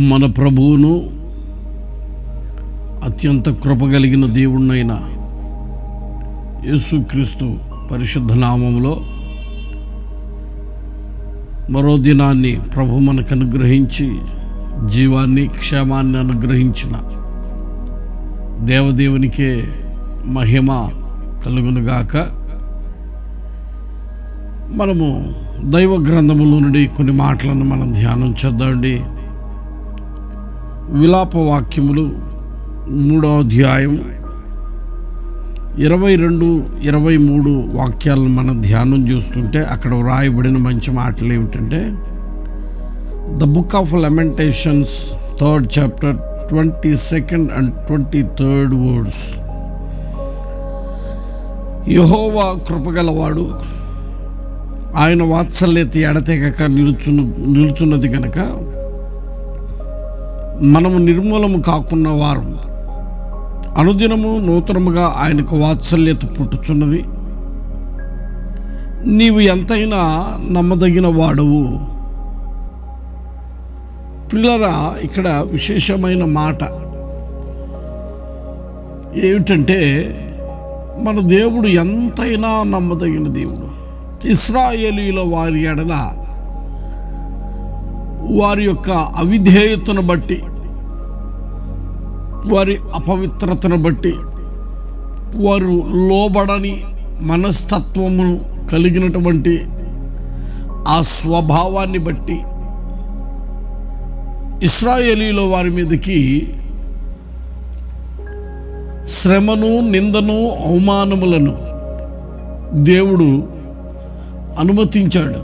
మన ప్రభువును అత్యంత కృపగలిగిన దేవుణ్ణైన యేసుక్రీస్తు పరిశుద్ధ నామములో మరో దినాన్ని ప్రభు మనకు అనుగ్రహించి జీవాన్ని క్షేమాన్ని అనుగ్రహించిన దేవదేవునికే మహిమ కలుగునుగాక. మనము దైవ గ్రంథములో నుండి కొన్ని మాటలను మనం ధ్యానం చేద్దామండి. విలాప వాక్యములు 3వ అధ్యాయం 22-23 వాక్యాలను మనం ధ్యానం చేస్తుంటే అక్కడ వ్రాయబడిన మంచి మాటలు ఏమిటంటే, the book of Lamentations 3rd chapter 22nd and 23rd words. యెహోవా కృపగలవాడు, ఆయన వాత్సల్యత ఎడతెగక నిలుచున్నది కనుక మనము నిర్మూలము కాకున్న వారం. అనుదినము నూతనముగా ఆయనకు వాత్సల్యత పుట్టుచున్నది. నీవు ఎంతైనా నమ్మదగిన వాడవు. పిల్లరా, ఇక్కడ విశేషమైన మాట ఏమిటంటే, మన దేవుడు ఎంతైనా నమ్మదగిన దేవుడు. ఇశ్రాయేలీయుల వారి ఎడల వారి యొక్క అవిధేయతను బట్టి, వారి అపవిత్రతను బట్టి, వారు లోబడని మనస్తత్వము కలిగినటువంటి ఆ స్వభావాన్ని బట్టి ఇశ్రాయేలీయుల వారి మీదకి శ్రమను, నిందను, అవమానములను దేవుడు అనుమతించాడు.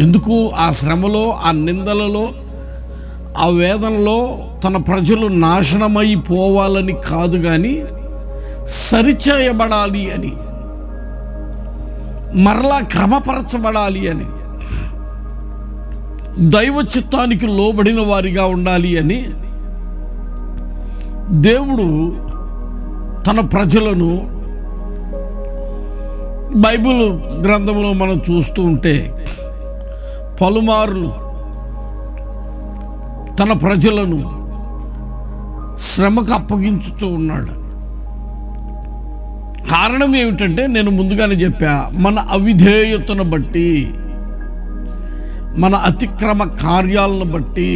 ఎందుకు? ఆ శ్రమలో, ఆ నిందలలో, ఆ వేదనలో తన ప్రజలు నాశనమైపోవాలని కాదు, కానీ సరిచేయబడాలి అని, మరలా క్రమపరచబడాలి అని, దైవ చిత్తానికి లోబడిన వారిగా ఉండాలి అని దేవుడు తన ప్రజలను బైబిల్ గ్రంథంలో మనం చూస్తూ ఉంటే పలుమార్లు తన ప్రజలను శ్రమకు అప్పగించుతూ ఉన్నాడు. కారణం ఏమిటంటే, నేను ముందుగానే చెప్పా, మన అవిధేయతను బట్టి, మన అతిక్రమ కార్యాలను బట్టి,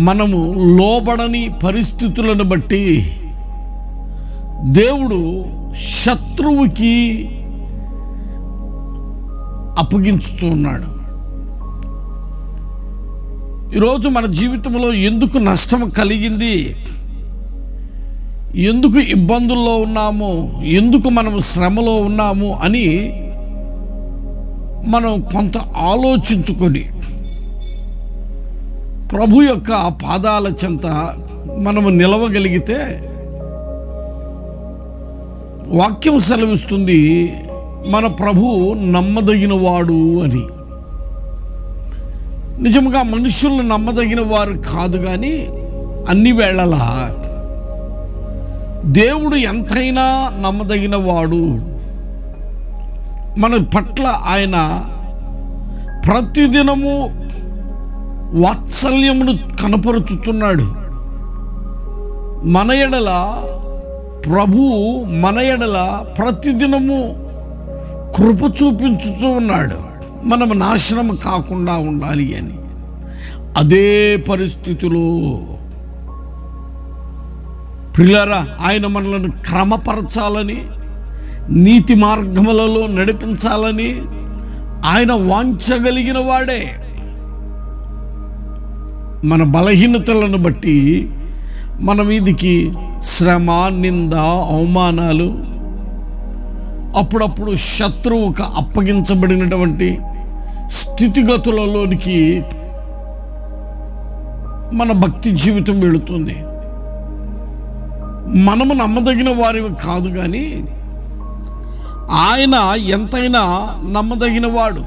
మనము లోబడని పరిస్థితులను బట్టి దేవుడు శత్రువుకి అప్పగించుతూ ఉన్నాడు. ఈరోజు మన జీవితంలో ఎందుకు నష్టం కలిగింది, ఎందుకు ఇబ్బందుల్లో ఉన్నాము, ఎందుకు మనం శ్రమలో ఉన్నాము అని మనం కొంత ఆలోచించుకొని ప్రభు యొక్క పాదాల చెంత మనము నిలవగలిగితే, వాక్యం సెలవిస్తుంది మన ప్రభు నమ్మదగిన వాడు అని. నిజంగా మనుషులు నమ్మదగిన వారు కాదు, కానీ అన్ని వేళలా దేవుడు ఎంతైనా నమ్మదగిన వాడు. మన పట్ల ఆయన ప్రతిదినము వాత్సల్యమును కనపరుచుచున్నాడు. మన ఎడల ప్రభు మన ఎడల ప్రతిదినము కృప చూపించుతూ ఉన్నాడు, మనము నాశనం కాకుండా ఉండాలి అని. అదే పరిస్థితిలో ప్రియులారా, ఆయన మనలను క్రమపరచాలని, నీతి మార్గములలో నడిపించాలని ఆయన వాంఛగలిగిన వాడే. మన బలహీనతలను బట్టి మన మీదికి శ్రమ, నింద, అవమానాలు, అప్పుడప్పుడు శత్రువుకు అప్పగించబడినటువంటి స్థితిగతులలోనికి మన భక్తి జీవితం వెళుతుంది. మనము నమ్మదగిన వారివి కాదు, కానీ ఆయన ఎంతైనా నమ్మదగిన వాడు.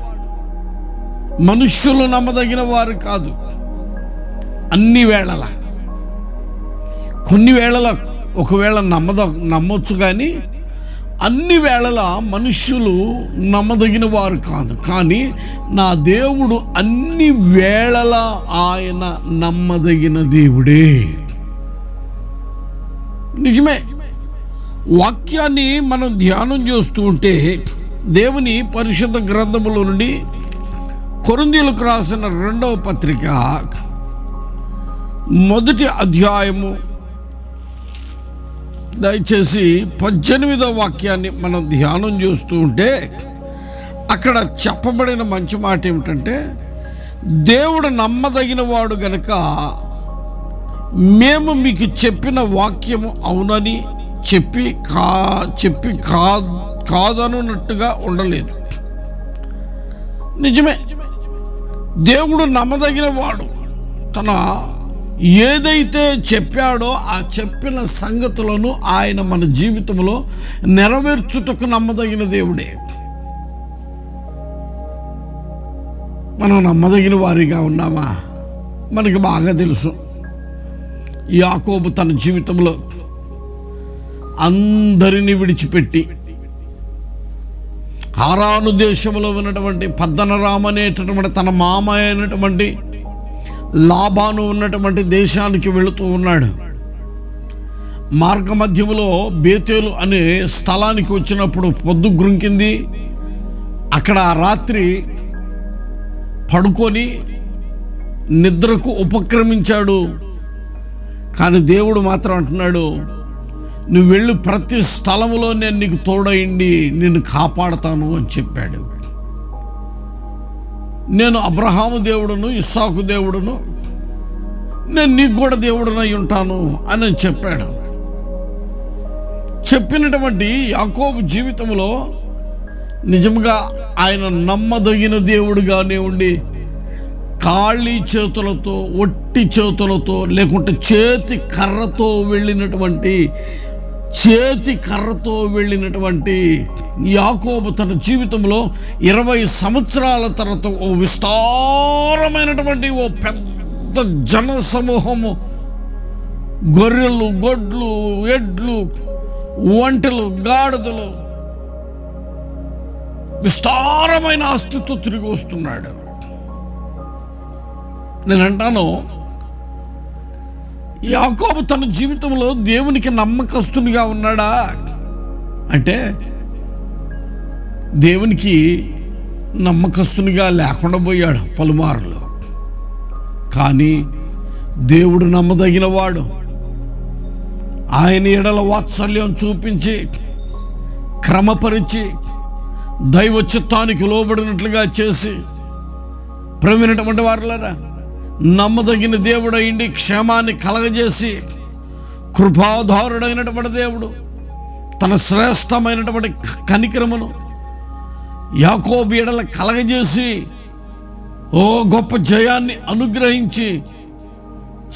మనుష్యులు నమ్మదగిన వారు కాదు. అన్ని వేళల, కొన్ని వేళల ఒకవేళ నమ్మొచ్చు, కానీ అన్ని వేళలా మనుష్యులు నమ్మదగిన వారు కాదు, కానీ నా దేవుడు అన్ని వేళలా ఆయన నమ్మదగిన దేవుడే. నిజమే. వాక్యాన్ని మనం ధ్యానం చేస్తూ ఉంటే దేవుని పరిశుద్ధ గ్రంథములో నుండి కొరింథీయులకు రాసిన 2వ పత్రిక 1వ అధ్యాయము దయచేసి 18వ వాక్యాన్ని మనం ధ్యానం చేస్తూ ఉంటే అక్కడ చెప్పబడిన మంచి మాట ఏమిటంటే, దేవుడు నమ్మదగిన వాడు గనుక మేము మీకు చెప్పిన వాక్యము అవునని చెప్పి కాదనున్నట్టుగా ఉండలేదు. నిజమే, దేవుడు నమ్మదగిన వాడు. తన ఏదైతే చెప్పాడో ఆ చెప్పిన సంగతులను ఆయన మన జీవితంలో నెరవేర్చుటకు నమ్మదగిన దేవుడే. మనం నమ్మదగిన వారిగా ఉన్నామా? మనకి బాగా తెలుసు. యాకోబు తన జీవితంలో అందరినీ విడిచిపెట్టి హారాను దేశంలో ఉన్నటువంటి పద్దనరాము అనేటటువంటి తన మామ అయినటువంటి లాబాను ఉన్నటువంటి దేశానికి వెళుతూ ఉన్నాడు. మార్గ మధ్యములో బేతేలు అనే స్థలానికి వచ్చినప్పుడు పొద్దు గ్రుంకింది. అక్కడ రాత్రి పడుకొని నిద్రకు ఉపక్రమించాడు. కానీ దేవుడు మాత్రం అంటున్నాడు, నువ్వు వెళ్ళి ప్రతి స్థలములో నేను నీకు తోడైండి నిన్ను కాపాడుతాను అని చెప్పాడు. నేను అబ్రహాము దేవుడును, ఇస్సాకు దేవుడును, నేను నీకు కూడా దేవుడునై ఉంటాను అని చెప్పాడు. చెప్పినటువంటి యాకోబు జీవితంలో నిజంగా ఆయన నమ్మదగిన దేవుడుగానే ఉండి ఖాళీ చేతులతో, ఒట్టి చేతులతో, లేకుంటే చేతి కర్రతో వెళ్ళినటువంటి యాకోబు తన జీవితంలో 20 సంవత్సరాల తర్వాత ఓ విస్తారమైనటువంటి ఓ పెద్ద జన సమూహము, గొర్రెలు, గొడ్లు, ఎడ్లు, ఒంటెలు, గాడిదలు, విస్తారమైన ఆస్తితో తిరిగి వస్తున్నాడు. నేను అంటాను, యాకోబు తన జీవితంలో దేవునికి నమ్మకస్తునిగా ఉన్నాడా అంటే దేవునికి నమ్మకస్తునిగా లేకుండా పోయాడు పలుమార్లు. కానీ దేవుడు నమ్మదగిన వాడు. ఆయన ఎడల వాత్సల్యం చూపించి క్రమపరిచి దైవ చిత్తానికి లోబడినట్లుగా చేసి ప్రవీణటువంటి వారులారా, నమ్మదగిన దేవుడు అయిండి క్షేమాన్ని కలగజేసి కృపాధారుడైనటువంటి దేవుడు తన శ్రేష్టమైనటువంటి కనికరమును యాకోబు ఎడల కలగజేసి ఓ గొప్ప జయాన్ని అనుగ్రహించి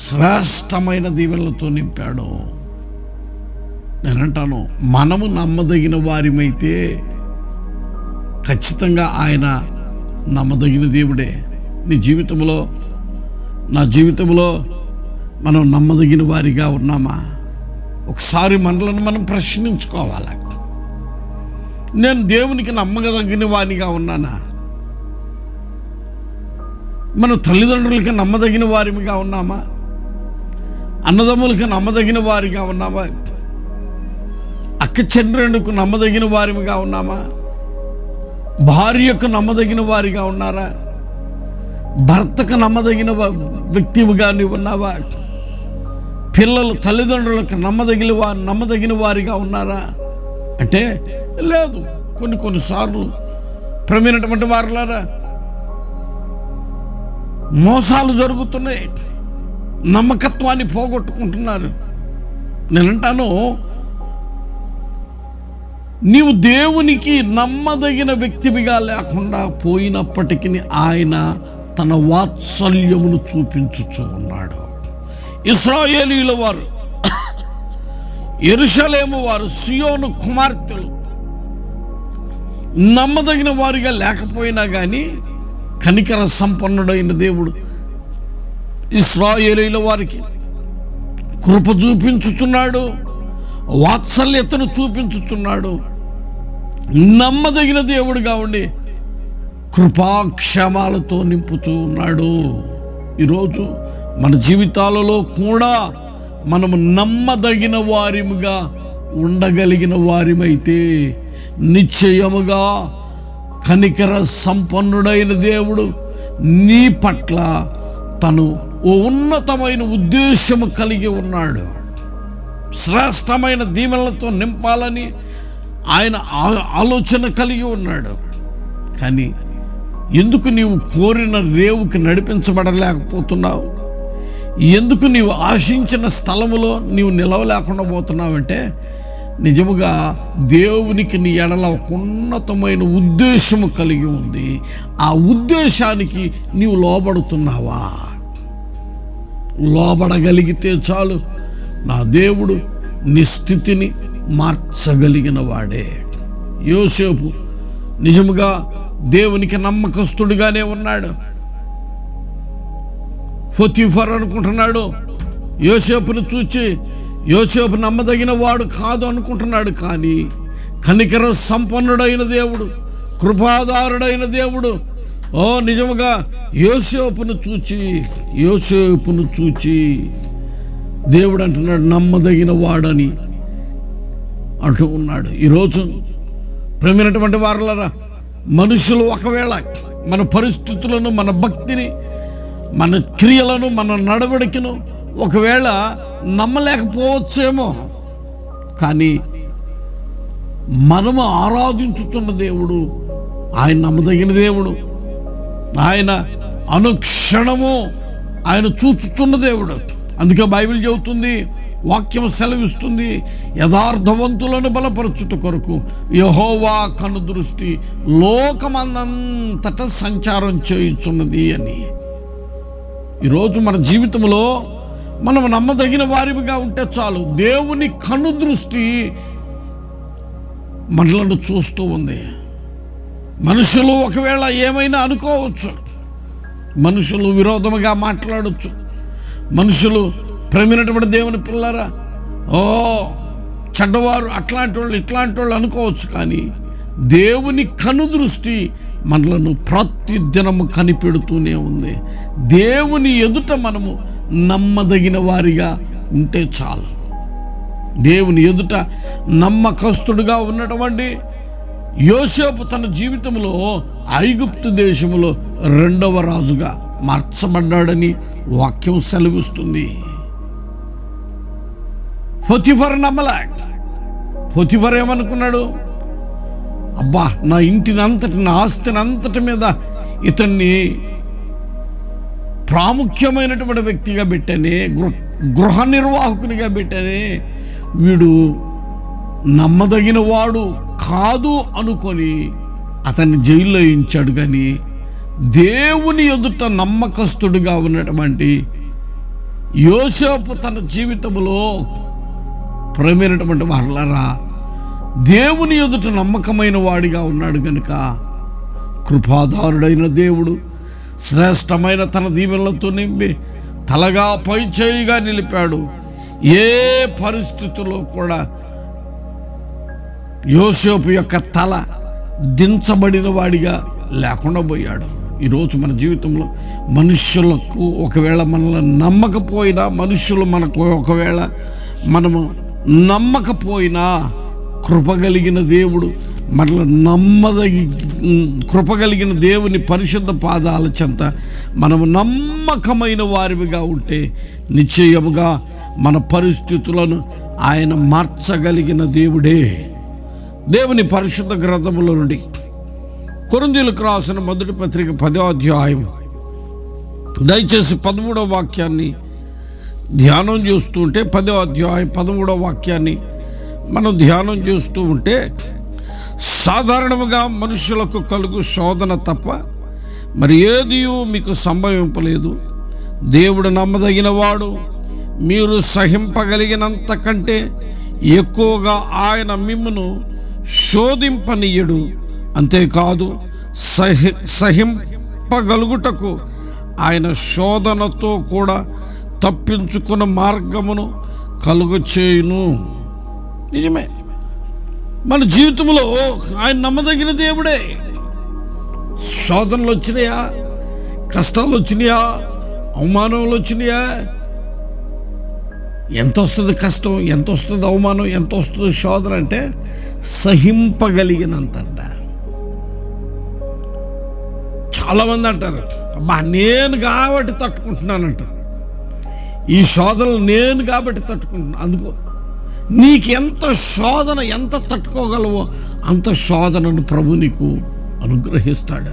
శ్రేష్టమైన దీవెనలతో నింపాడు. నేనంటాను, మనము నమ్మదగిన వారిమైతే ఖచ్చితంగా ఆయన నమ్మదగిన దేవుడే. నీ జీవితంలో, నా జీవితంలో మనం నమ్మదగిన వారిగా ఉన్నామా? ఒకసారి మనలను మనం ప్రశ్నించుకోవాలి. నేను దేవునికి నమ్మదగిన వారిగా ఉన్నానా? మన తల్లిదండ్రులకి నమ్మదగిన వారిగా ఉన్నామా? అన్నదమ్ములకి నమ్మదగిన వారిగా ఉన్నామా? అక్క చెల్లెళ్ళకు నమ్మదగిన వారిగా ఉన్నామా? భార్యకు నమ్మదగిన వారిగా ఉన్నారా? భర్తకు నమ్మదగిన వ్యక్తిగా నీవు ఉన్నావా? పిల్లలు తల్లిదండ్రులకు నమ్మదగిన వారిగా ఉన్నారా అంటే లేదు. కొన్నిసార్లు ప్రవీణటువంటి వారులారా మోసాలు జరుగుతున్నాయి, నమ్మకత్వాన్ని పోగొట్టుకుంటున్నారు. నేనంటాను, నీవు దేవునికి నమ్మదగిన వ్యక్తివిగా లేకుండా పోయినప్పటికీ ఆయన తన వాత్సల్యమును చూపించుచూ ఉన్నాడు. ఇశ్రాయేలీయుల వారు, యెరూషలేము వారు, సియోను కుమార్తెలు నమ్మదగిన వారిగా లేకపోయినా కానీ కనికర సంపన్నుడైన దేవుడు ఇశ్రాయేలీయుల వారికి కృప చూపించుచున్నాడు, వాత్సల్యతను చూపించుచున్నాడు. నమ్మదగిన దేవుడుగా ఉండి కృపాక్షమాలతో నింపుతూ ఉన్నాడు. ఈరోజు మన జీవితాలలో కూడా మనము నమ్మదగిన వారిముగా ఉండగలిగిన వారిమైతే నిశ్చయముగా కనికర సంపన్నుడైన దేవుడు నీ పట్ల తను ఓ ఉన్నతమైన ఉద్దేశము కలిగి ఉన్నాడు. శ్రేష్టమైన దీవెనలతో నింపాలని ఆయన ఆలోచన కలిగి ఉన్నాడు. కానీ ఎందుకు నీవు కోరిన రేవుకి నడిపించబడలేకపోతున్నావు? ఎందుకు నీవు ఆశించిన స్థలములో నీవు నిలవలేకుండా పోతున్నావంటే నిజముగా దేవునికి నీ ఎడల ఒక ఉన్నతమైన ఉద్దేశము కలిగి ఉంది. ఆ ఉద్దేశానికి నీవు లోబడుతున్నావా? లోబడగలిగితే చాలు, నా దేవుడు నీ స్థితిని మార్చగలిగిన వాడే. యోసేపు నిజముగా దేవునికి నమ్మకస్తుడిగానే ఉన్నాడు. పొతీఫర్ అనుకుంటున్నాడు యోసేపును చూచి యోసేపు నమ్మదగిన వాడు కాదు అనుకుంటున్నాడు. కానీ కనికర సంపన్నుడైన దేవుడు, కృపాదారుడైన దేవుడు నిజముగా యోసేపును చూచి దేవుడు అంటున్నాడు నమ్మదగిన వాడని అంటూ ఉన్నాడు. ఈరోజు ప్రేమైనటువంటి వారలారా, మనుషులు ఒకవేళ మన పరిస్థితులను, మన భక్తిని, మన క్రియలను, మన నడవడికను ఒకవేళ నమ్మలేకపోవచ్చేమో. కానీ మనము ఆరాధించుతున్న దేవుడు ఆయన నమ్మదగిన దేవుడు. ఆయన అనుక్షణము ఆయన చూచుచున్న దేవుడు. అందుకే బైబిల్ చెబుతుంది, వాక్యం సెలవిస్తుంది, యథార్థవంతులను బలపరచుట కొరకు యెహోవా కనుదృష్టి లోకమందంతటా సంచారం చేయుచున్నది అని. ఈరోజు మన జీవితంలో మనం నమ్మదగిన వారిగా ఉంటే చాలు, దేవుని కనుదృష్టి మనలను చూస్తూ ఉంది. మనుషులు ఒకవేళ ఏమైనా అనుకోవచ్చు, మనుషులు విరోధముగా మాట్లాడవచ్చు, మనుషులు ప్రేమైనటువంటి దేవుని పిల్లరా చెడ్డవారు అట్లాంటి వాళ్ళు ఇట్లాంటి వాళ్ళు అనుకోవచ్చు. కానీ దేవుని కనుదృష్టి మనలను ప్రతి దినము కనిపెడుతూనే ఉంది. దేవుని ఎదుట మనము నమ్మదగిన వారిగా ఉంటే చాలు. దేవుని ఎదుట నమ్మకస్తుడుగా ఉన్నటువంటి యోసేపు తన జీవితంలో ఐగుప్తు దేశంలో 2వ రాజుగా మార్చబడ్డాడని వాక్యం సెలవిస్తుంది. పొతీఫర్ నమ్మలే. పొతీఫర్ ఏమనుకున్నాడు? అబ్బా, నా ఇంటిని అంతటి, నా ఆస్తిని అంతటి మీద ఇతన్ని ప్రాముఖ్యమైనటువంటి వ్యక్తిగా పెట్టానే, గృహ నిర్వాహకునిగా పెట్టానే, వీడు నమ్మదగిన వాడు కాదు అనుకొని అతన్ని జైల్లో వేయించాడు. కానీ దేవుని ఎదుట నమ్మకస్తుడిగా ఉన్నటువంటి యోసేపు తన జీవితంలో ప్రేమైనటువంటి వారలారా దేవుని ఎదుట నమ్మకమైన వాడిగా ఉన్నాడు కనుక కృపాదారుడైన దేవుడు శ్రేష్టమైన తన దీవెనలతో నింపి తలగా పై చేయిగా నిలిపాడు. ఏ పరిస్థితుల్లో కూడా యోసేపు యొక్క తల దించబడిన వాడిగా లేకుండా పోయాడు. ఈరోజు మన జీవితంలో మనుష్యులకు ఒకవేళ మనల్ని నమ్మకపోయినా, మనుషులు మనకు ఒకవేళ మనము నమ్మకపోయినా, కృపగలిగిన దేవుడు మనల్ని కృపగలిగిన దేవుని పరిశుద్ధ పాదాల చెంత మనము నమ్మకమైన వారిగా ఉంటే నిశ్చయముగా మన పరిస్థితులను ఆయన మార్చగలిగిన దేవుడే. దేవుని పరిశుద్ధ గ్రంథముల నుండి కొరింథీయులకు రాసిన మొదటి పత్రిక 10వ అధ్యాయం దయచేసి 13వ వాక్యాన్ని ధ్యానం చేస్తూ ఉంటే, 10వ అధ్యాయం 13వ వాక్యాన్ని మనం ధ్యానం చేస్తూ ఉంటే, సాధారణముగా మనుషులకు కలుగు శోధన తప్ప మరి ఏది మీకు సంభవింపలేదు. దేవుడు నమ్మదగిన వాడు, మీరు సహింపగలిగినంత కంటే ఎక్కువగా ఆయన మిమ్మును శోధింపనీయడు. అంతేకాదు సహింపగలుగుటకు ఆయన శోధనతో కూడా తప్పించుకున్న మార్గమును కలుగచేయును. నిజమే, మన జీవితంలో ఆయన నమ్మదగిన దేవుడే. శోధనలు వచ్చినాయా, కష్టాలు వచ్చినాయా, అవమానాలు వచ్చినాయా, ఎంత వస్తుంది కష్టం, ఎంత వస్తుంది అవమానం, ఎంత వస్తుంది శోధన అంటే సహింపగలిగినంతంట. చాలామంది అంటారు, అబ్బా నేను కాబట్టి తట్టుకుంటున్నానంట, ఈ శోధనలు నేను కాబట్టి తట్టుకుంటున్నాను. అందుకో నీకు ఎంత శోధన ఎంత తట్టుకోగలవో అంత శోధనను ప్రభు నీకు అనుగ్రహిస్తాడు.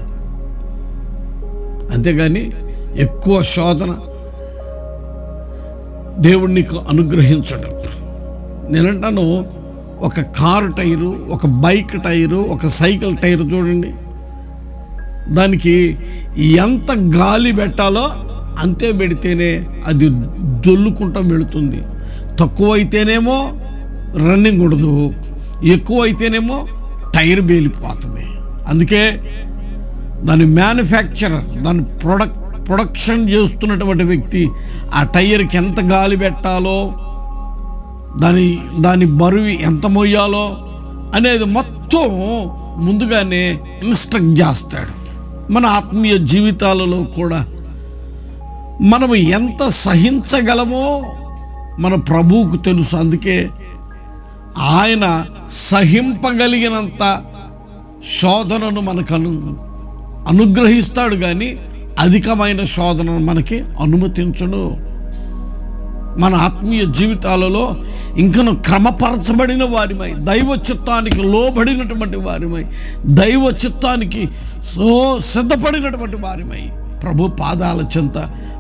అంతేగాని ఎక్కువ శోధన దేవుడు నీకు అనుగ్రహించడు. నేనంటాను, ఒక కారు టైరు, ఒక బైక్ టైరు, ఒక సైకిల్ టైరు చూడండి, దానికి ఎంత గాలి పెట్టాలో అంతే పెడితేనే అది దొల్లుకుంటూ వెళుతుంది. తక్కువైతేనేమో రన్నింగ్ ఉండదు, ఎక్కువైతేనేమో టైర్ బేలిపోతుంది. అందుకే దాని మ్యానుఫ్యాక్చరర్, దాని ప్రొడక్షన్ చేస్తున్నటువంటి వ్యక్తి ఆ టైర్కి ఎంత గాలి పెట్టాలో, దాని బరువు ఎంత మోయాలో అనేది మొత్తం ముందుగానే ఇన్స్ట్రక్ట్ చేస్తాడు. మన ఆత్మీయ జీవితాలలో కూడా మనం ఎంత సహించగలమో మన ప్రభువుకు తెలుసు. అందుకే ఆయన సహింపగలిగినంత శోధనను మనకు అనుగ్రహిస్తాడు, కానీ అధికమైన శోధనను మనకి అనుమతించడు. మన ఆత్మీయ జీవితాలలో ఇంకను క్రమపరచబడిన వారిమై, దైవ చిత్తానికి లోబడినటువంటి వారిమై, దైవ చిత్తానికి సిద్ధపడినటువంటి వారిమై ప్రభు పాదాల చెంత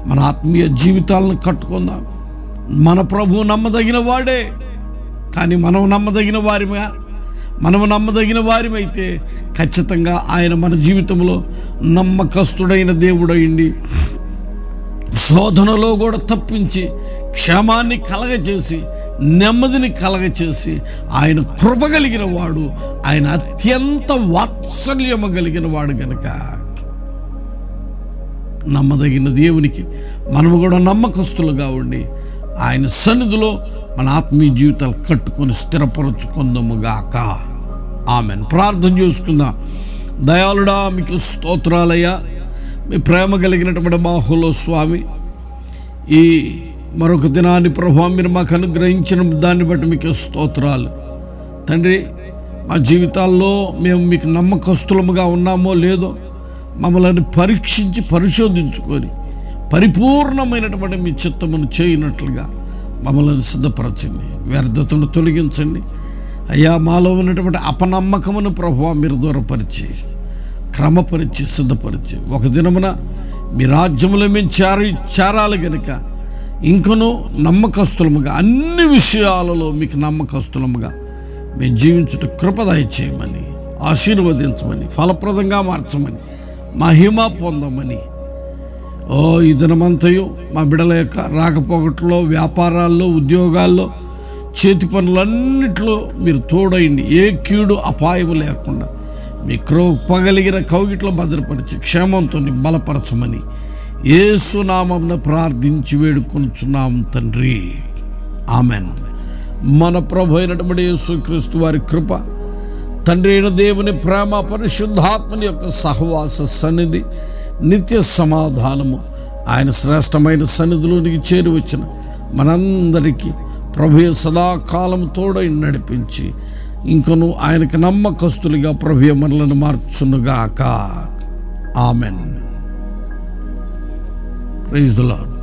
మన ఆత్మీయ జీవితాలను కట్టుకుందాం. మన ప్రభు నమ్మదగిన వాడే, కానీ మనము నమ్మదగిన వారిమైతే ఖచ్చితంగా ఆయన మన జీవితంలో నమ్మకస్తుడైన దేవుడైండి శోధనలో కూడా తప్పించి క్షేమాన్ని కలగచేసి నెమ్మదిని కలగచేసి ఆయన కృప కలిగిన వాడు, ఆయన అత్యంత వాత్సల్యము కలిగిన వాడు గనుక నమ్మదగిన దేవునికి మనము కూడా నమ్మకస్తులుగా ఉండి ఆయన సన్నిధిలో మన ఆత్మీయ జీవితాలు కట్టుకొని స్థిరపరచుకుందాముగాక. ఆమెన్. ప్రార్థన చేసుకుందాం. దయాళుడా, మీకు స్తోత్రాలయ్యా. మీ ప్రేమ కలిగినటువంటి బాహులో స్వామి, ఈ మరొక దినాన్ని ప్రభువా మీరు మాకు అనుగ్రహించిన దాన్ని బట్టి మీకు స్తోత్రాలు తండ్రి. మా జీవితాల్లో మేము మీకు నమ్మకస్తులముగా ఉన్నామో లేదో మమ్మల్ని పరీక్షించి పరిశోధించుకొని పరిపూర్ణమైనటువంటి మీ చిత్తమును చేయనట్లుగా మమ్మల్ని సిద్ధపరచండి, వ్యర్థతను తొలగించండి అయ్యా. మాలో ఉన్నటువంటి అపనమ్మకమును ప్రభువా మీరు దూరపరిచి క్రమపరిచి సిద్ధపరిచి ఒక దినమున మీ రాజ్యములో మేము చేరాలి గనుక ఇంకనూ నమ్మకస్తులముగా అన్ని విషయాలలో మీకు నమ్మకస్తులముగా మేము జీవించుట కృపదయ చేయమని, ఆశీర్వదించమని, ఫలప్రదంగా మార్చమని, మహిమ పొందమని ఈ దినమంతయు మా బిడ్డల యొక్క రాకపోకట్లో, వ్యాపారాల్లో, ఉద్యోగాల్లో, చేతి పనులన్నింటిలో మీరు తోడైండి. ఏ కీడు అపాయము లేకుండా మీ కృపగలిగిన కౌగిట్లో భద్రపరిచి క్షేమంతో బలపరచమని యేసు నామమున ప్రార్థించి వేడుకొనుచున్నాం తండ్రి. ఆమెన్. మన ప్రభు అయినటువంటి యేసుక్రీస్తు వారి కృప, తండ్రి అయిన దేవుని ప్రేమ, పరిశుద్ధాత్మని యొక్క సహవాస సన్నిధి, నిత్య సమాధానము ఆయన శ్రేష్టమైన సన్నిధిలోనికి చేరి వచ్చిన మనందరికీ ప్రభువే సదాకాలం తోడై నడిపించి ఇంకను ఆయనకు నమ్మకస్తులుగా ప్రభువే మనలను మార్చునుగాక. ఆమెన్. Praise the lord.